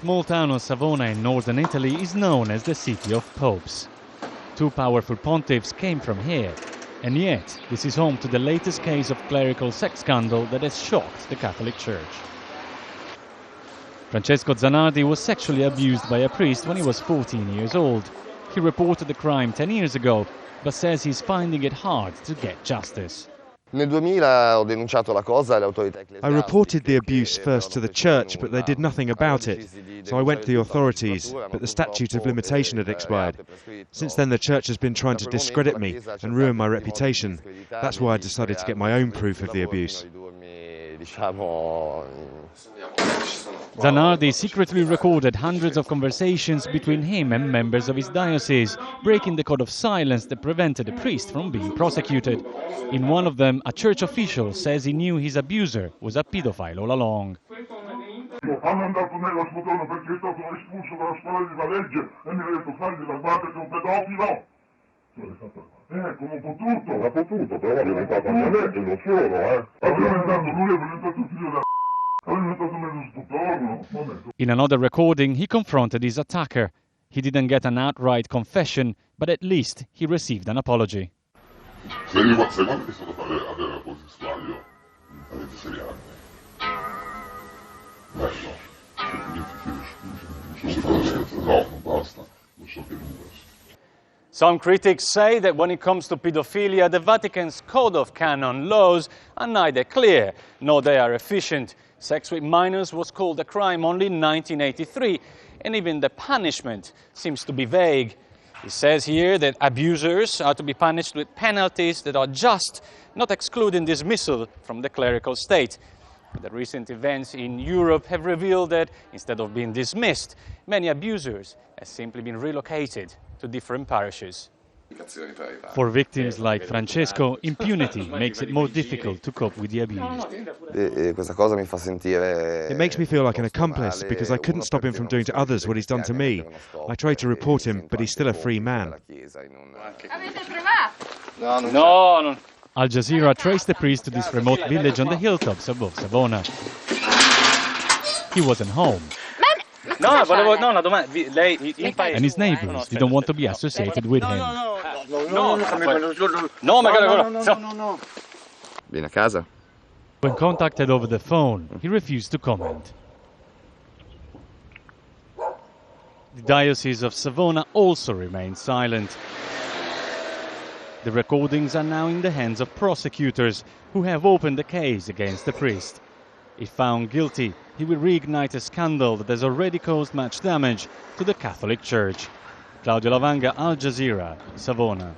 small town of Savona in northern Italy is known as the city of popes. Two powerful pontiffs came from here, and yet this is home to the latest case of clerical sex scandal that has shocked the Catholic Church. Francesco Zanardi was sexually abused by a priest when he was 14 years old. He reported the crime 10 years ago, but says he's finding it hard to get justice. I reported the abuse first to the church, but they did nothing about it. So I went to the authorities, but the statute of limitation had expired. Since then the church has been trying to discredit me and ruin my reputation. That's why I decided to get my own proof of the abuse. Zanardi secretly recorded hundreds of conversations between him and members of his diocese, breaking the code of silence that prevented the priest from being prosecuted. In one of them, a church official says he knew his abuser was a pedophile all along. In another recording, he confronted his attacker. He didn't get an outright confession, but at least he received an apology. Some critics say that when it comes to pedophilia, the Vatican's code of canon laws are neither clear nor they are efficient. Sex with minors was called a crime only in 1983, and even the punishment seems to be vague. It says here that abusers are to be punished with penalties that are just, not excluding dismissal from the clerical state. But the recent events in Europe have revealed that, instead of being dismissed, many abusers have simply been relocated to different parishes. For victims like Francesco, impunity makes it more difficult to cope with the abuse. It makes me feel like an accomplice because I couldn't stop him from doing to others what he's done to me. I tried to report him, but he's still a free man. No. Al Jazeera traced the priest to this remote village on the hilltops above Savona. He wasn't home. And his neighbors didn't want to be associated with him. Vieni a casa. When contacted over the phone, he refused to comment. The Diocese of Savona also remained silent. The recordings are now in the hands of prosecutors who have opened the case against the priest. If found guilty, he will reignite a scandal that has already caused much damage to the Catholic Church. Claudio, Lavagna, Al Jazeera, Savona.